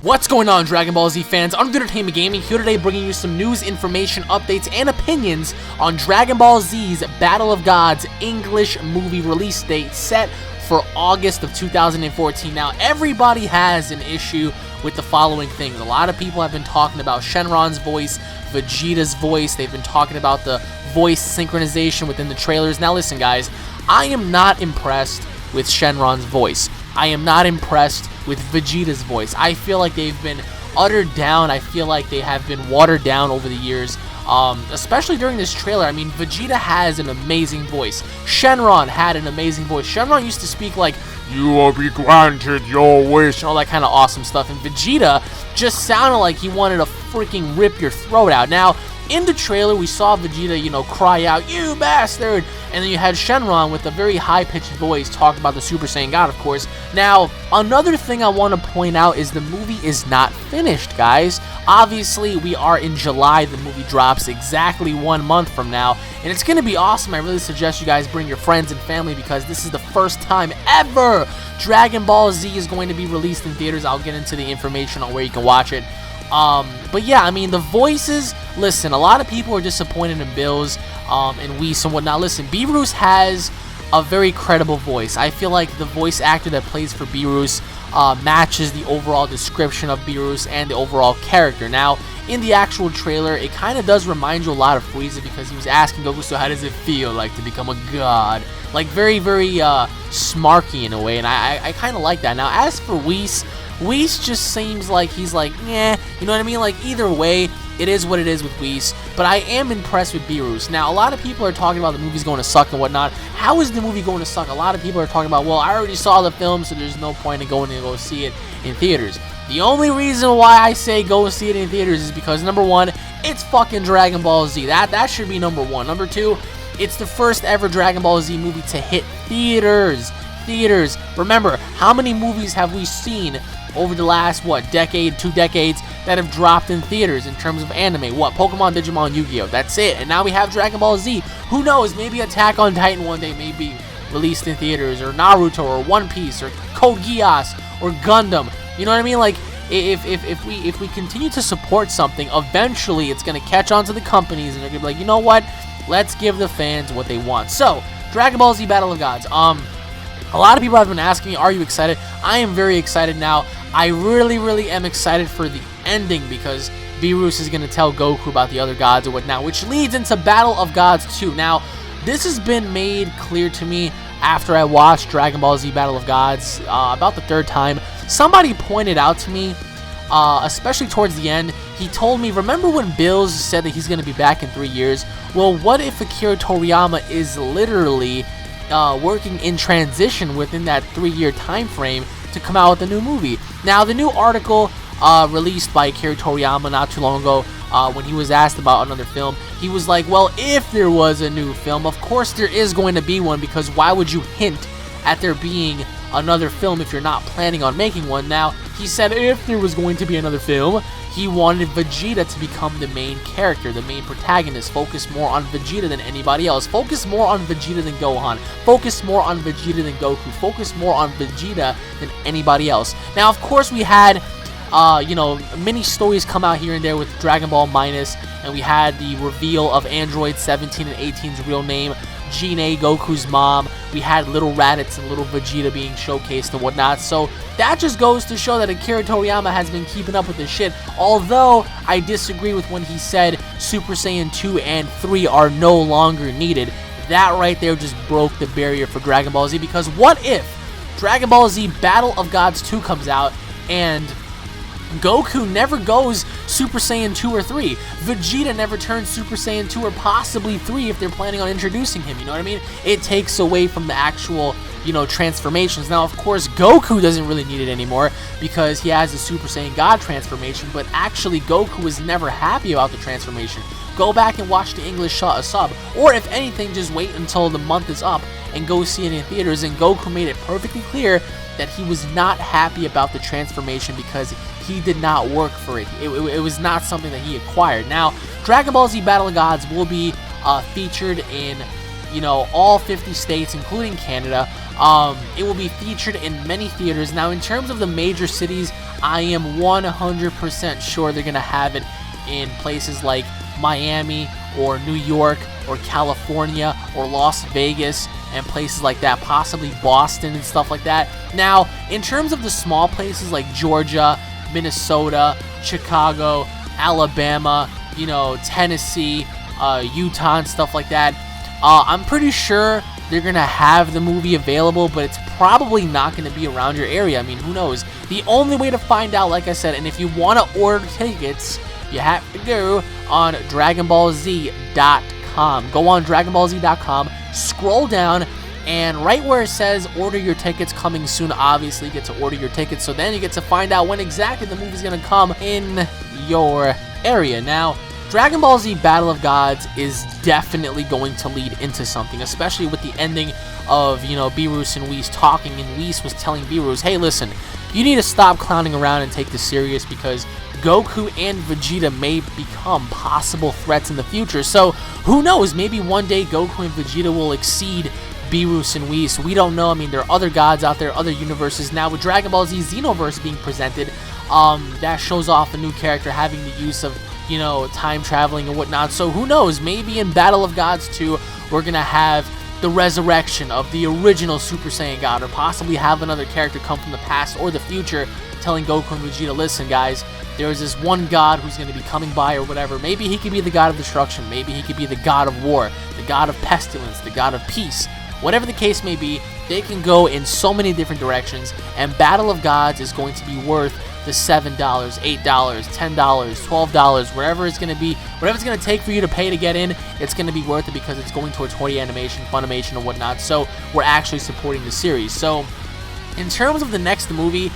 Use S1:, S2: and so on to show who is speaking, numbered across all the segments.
S1: What's going on, Dragon Ball Z fans? UnrealEntGaming here today, bringing you some news, information, updates, and opinions on Dragon Ball Z's Battle of Gods English movie release date set for August of 2014. Now, everybody has an issue with the following things. A lot of people have been talking about Shenron's voice, Vegeta's voice. They've been talking about the voice synchronization within the trailers. Now, listen, guys, I am not impressed with Shenron's voice. I am not impressed with Vegeta's voice. I feel like they've been uttered down. I feel like they have been watered down over the years, especially during this trailer. I mean, Vegeta has an amazing voice. Shenron had an amazing voice. Shenron used to speak like, "You will be granted your wish," and all that kind of awesome stuff. And Vegeta just sounded like he wanted to freaking rip your throat out. Now, in the trailer, we saw Vegeta, cry out, "You bastard!" And then you had Shenron with a very high-pitched voice talking about the Super Saiyan God, of course. Now, another thing I want to point out is the movie is not finished, guys. Obviously, we are in July. The movie drops exactly 1 month from now, and it's going to be awesome. I really suggest you guys bring your friends and family because this is the first time ever Dragon Ball Z is going to be released in theaters. I'll get into the information on where you can watch it. But yeah, I mean, the voices, listen, a lot of people are disappointed in Bills, and Whis and whatnot. Listen, Beerus has a very credible voice. I feel like the voice actor that plays for Beerus matches the overall description of Beerus and the overall character. Now, in the actual trailer, it kind of does remind you a lot of Frieza because he was asking Goku, "So how does it feel like to become a god?" Like, very, very smarky in a way, and I kind of like that. Now, as for Whis just seems like he's like, yeah, you know what I mean? Like, either way, it is what it is with Whis, but I am impressed with Beerus. Now, a lot of people are talking about the movie's going to suck and whatnot. How is the movie going to suck? A lot of people are talking about, well, I already saw the film, so there's no point in going to go see it in theaters. The only reason why I say go see it in theaters is because, number one, it's fucking Dragon Ball Z. That should be number one. Number two, it's the first ever Dragon Ball Z movie to hit theaters. Remember, how many movies have we seen over the last, decade, 2 decades that have dropped in theaters in terms of anime? Pokemon, Digimon, Yu-Gi-Oh! That's it. And now we have Dragon Ball Z. Who knows? Maybe Attack on Titan one day may be released in theaters, or Naruto, or One Piece, or Code Geass, or Gundam. You know what I mean? Like, if we continue to support something, eventually it's gonna catch on to the companies, and they're gonna be like, you know what? Let's give the fans what they want. So, Dragon Ball Z Battle of Gods. A lot of people have been asking me, are you excited? I am very excited now. I really am excited for the ending because Beerus is going to tell Goku about the other gods or whatnot, which leads into Battle of Gods 2. Now, this has been made clear to me after I watched Dragon Ball Z Battle of Gods about the 3rd time. Somebody pointed out to me, especially towards the end, he told me, remember when Bills said that he's going to be back in 3 years? Well, what if Akira Toriyama is literally working in transition within that 3-year time frame to come out with a new movie? Now, the new article released by Akira Toriyama not too long ago, when he was asked about another film, he was like, well, if there was a new film, of course there is going to be one, because why would you hint at there being another film if you're not planning on making one? Now, he said if there was going to be another film, he wanted Vegeta to become the main character, the main protagonist. Focus more on Vegeta than anybody else. Focus more on Vegeta than Gohan. Focus more on Vegeta than Goku. Focus more on Vegeta than anybody else. Now, of course, we had, many stories come out here and there with Dragon Ball Minus, and we had the reveal of Android 17 and 18's real name, Gene, Goku's mom. We had little Raditz and little Vegeta being showcased and whatnot. So that just goes to show that Akira Toriyama has been keeping up with this shit. Although I disagree with when he said Super Saiyan 2 and 3 are no longer needed. That right there just broke the barrier for Dragon Ball Z, because what if Dragon Ball Z Battle of Gods 2 comes out and Goku never goes Super Saiyan 2 or 3. Vegeta never turns Super Saiyan 2 or possibly 3 if they're planning on introducing him, you know what I mean? It takes away from the actual, transformations. Now, of course, Goku doesn't really need it anymore because he has the Super Saiyan God transformation, but actually Goku was never happy about the transformation. Go back and watch the English sub, or if anything, just wait until the month is up and go see it in theaters, and Goku made it perfectly clear that he was not happy about the transformation because he did not work for it. It was not something that he acquired. Now, Dragon Ball Z Battle of Gods will be featured in, all 50 states, including Canada. It will be featured in many theaters. Now, in terms of the major cities, I am 100% sure they're going to have it in places like Miami or New York or California or Las Vegas and places like that, possibly Boston and stuff like that. Now, in terms of the small places like Georgia, Minnesota, Chicago, Alabama, Tennessee, Utah and stuff like that, I'm pretty sure they're going to have the movie available, but it's probably not going to be around your area. I mean, who knows? The only way to find out, like I said, and if you want to order tickets, you have to go on DragonBallZ.com. Go on DragonBallZ.com, scroll down, and right where it says order your tickets coming soon, obviously you get to order your tickets, so then you get to find out when exactly the movie's going to come in your area. Now, Dragon Ball Z Battle of Gods is definitely going to lead into something, especially with the ending of, Beerus and Whis talking, and Whis was telling Beerus, hey, listen, you need to stop clowning around and take this serious because Goku and Vegeta may become possible threats in the future. So, who knows, maybe one day Goku and Vegeta will exceed Beerus and Whis. We don't know. I mean, there are other gods out there, other universes. Now, with Dragon Ball Z Xenoverse being presented, that shows off a new character having the use of time traveling and whatnot. So who knows, maybe in Battle of Gods 2 we're gonna have the resurrection of the original Super Saiyan God, or possibly have another character come from the past or the future telling Goku and Vegeta, listen guys, there's this one god who's going to be coming by or whatever. Maybe he could be the god of destruction, maybe he could be the god of war, the god of pestilence, the god of peace. Whatever the case may be, they can go in so many different directions, and Battle of Gods is going to be worth the $7, $8, $10, $12, wherever it's going to be, whatever it's going to take for you to pay to get in, it's going to be worth it because it's going towards Toei Animation, Funimation, and whatnot. So we're actually supporting the series. So in terms of the next movie,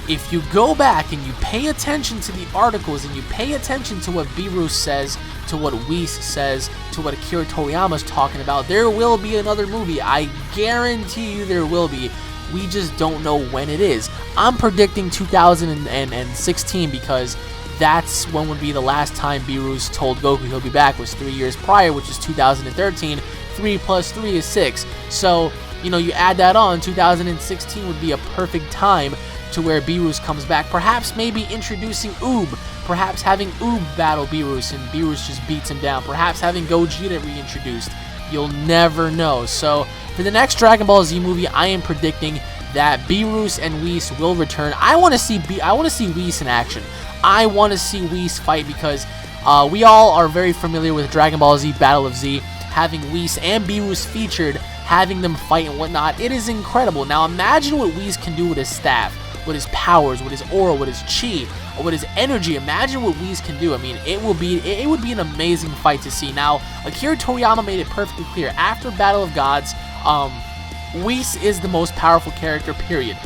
S1: if you go back and you pay attention to the articles and you pay attention to what Beerus says, to what Whis says, to what Akira Toriyama's talking about, there will be another movie. I guarantee you there will be. We just don't know when it is. I'm predicting 2016 because that's when would be the last time Beerus told Goku he'll be back, was 3 years prior, which is 2013. 3 plus 3 is 6. So, you add that on, 2016 would be a perfect time to where Beerus comes back. Perhaps maybe introducing Oob. Perhaps having Oob battle Beerus and Beerus just beats him down. Perhaps having Gogeta reintroduced. You'll never know. So, for the next Dragon Ball Z movie, I am predicting that Beerus and Whis will return. I want to see Whis in action. I want to see Whis fight because we all are very familiar with Dragon Ball Z Battle of Z, having Whis and Beerus featured, having them fight and whatnot. It is incredible. Now imagine what Whis can do with his staff, with his powers, with his aura, with his chi, or with his energy. Imagine what Whis can do. I mean, it would be an amazing fight to see. Now, Akira Toriyama made it perfectly clear after Battle of Gods, Whis is the most powerful character, period.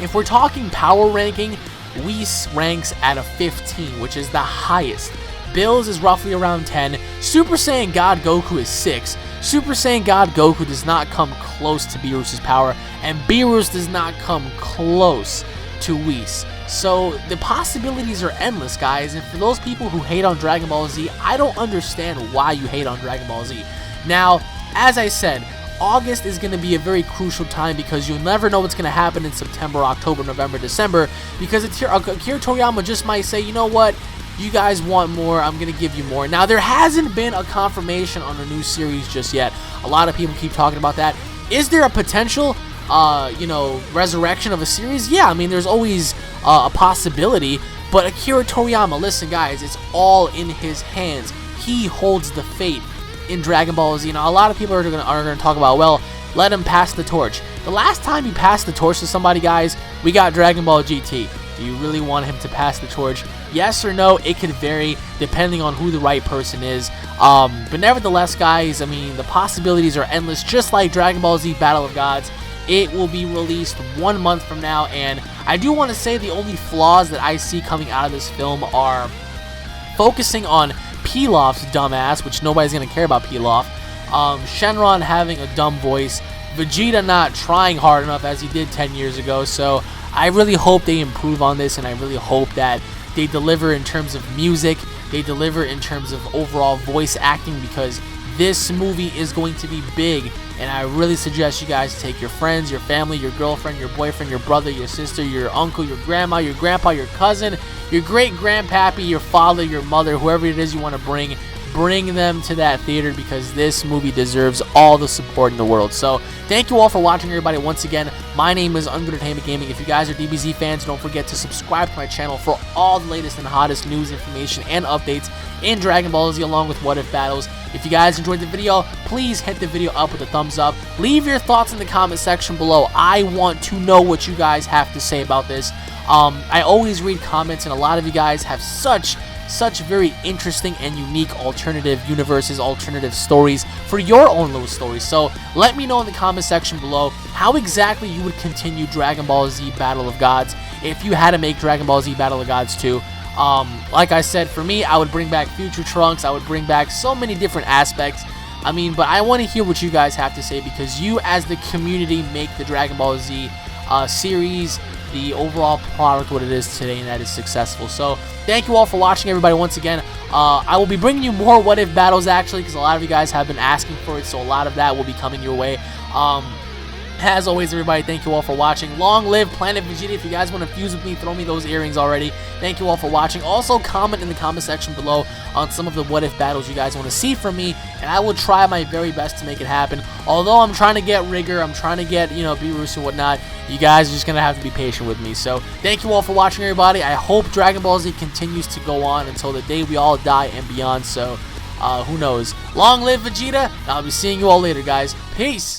S1: If we're talking power ranking, Whis ranks at a 15, which is the highest. Bills is roughly around 10. Super Saiyan God Goku is 6. Super Saiyan God Goku does not come close to Beerus' power, and Beerus does not come close to Whis. So the possibilities are endless, guys, and for those people who hate on Dragon Ball Z, I don't understand why you hate on Dragon Ball Z. Now, as I said, August is going to be a very crucial time because you'll never know what's going to happen in September, October, November, December, because Akira Toriyama just might say, you know what, you guys want more, I'm going to give you more. Now, there hasn't been a confirmation on a new series just yet. A lot of people keep talking about that. Is there a potential, resurrection of a series? Yeah, I mean, there's always a possibility, but Akira Toriyama, listen, guys, it's all in his hands. He holds the fate in Dragon Ball Z. Now, a lot of people are going to talk about, well, let him pass the torch. The last time he passed the torch to somebody, guys, we got Dragon Ball GT. Do you really want him to pass the torch? Yes or no? It could vary depending on who the right person is. But nevertheless, guys, I mean, the possibilities are endless. Just like Dragon Ball Z Battle of Gods, it will be released 1 month from now. And I do want to say the only flaws that I see coming out of this film are focusing on Pilaf's dumbass, which nobody's going to care about Pilaf. Shenron having a dumb voice. Vegeta not trying hard enough as he did 10 years ago. So I really hope they improve on this, and I really hope that they deliver in terms of music, they deliver in terms of overall voice acting, because This movie is going to be big, and I really suggest you guys take your friends, your family, your girlfriend, your boyfriend, your brother, your sister, your uncle, your grandma, your grandpa, your cousin, your great-grandpappy, your father, your mother, whoever it is you want to bring them to that theater, because this movie deserves all the support in the world. So thank you all for watching, everybody. Once again, my name is UnrealEntGaming. If you guys are DBZ fans, don't forget to subscribe to my channel for all the latest and hottest news, information, and updates in Dragon Ball Z, along with What If battles. If you guys enjoyed the video, please hit the video up with a thumbs up. Leave your thoughts in the comment section below. I want to know what you guys have to say about this. I always read comments, and a lot of you guys have such very interesting and unique alternative universes, alternative stories for your own little stories. So let me know in the comment section below how exactly you would continue Dragon Ball Z Battle of Gods if you had to make Dragon Ball Z Battle of Gods 2. Like I said, for me, I would bring back Future Trunks. I would bring back so many different aspects. I mean, but I want to hear what you guys have to say, because you as the community make the Dragon Ball Z series, the overall product, what it is today, and that is successful. So thank you all for watching, everybody. Once again, I will be bringing you more What If battles, actually, because a lot of you guys have been asking for it, so a lot of that will be coming your way. As always, everybody, thank you all for watching. Long live Planet Vegeta. If you guys want to fuse with me, throw me those earrings already. Thank you all for watching. Also, comment in the comment section below on some of the What If battles you guys want to see from me, and I will try my very best to make it happen. Although I'm trying to get Rigger, I'm trying to get, Beerus and whatnot, you guys are just going to have to be patient with me. So, thank you all for watching, everybody. I hope Dragon Ball Z continues to go on until the day we all die and beyond. So, who knows? Long live Vegeta, and I'll be seeing you all later, guys. Peace!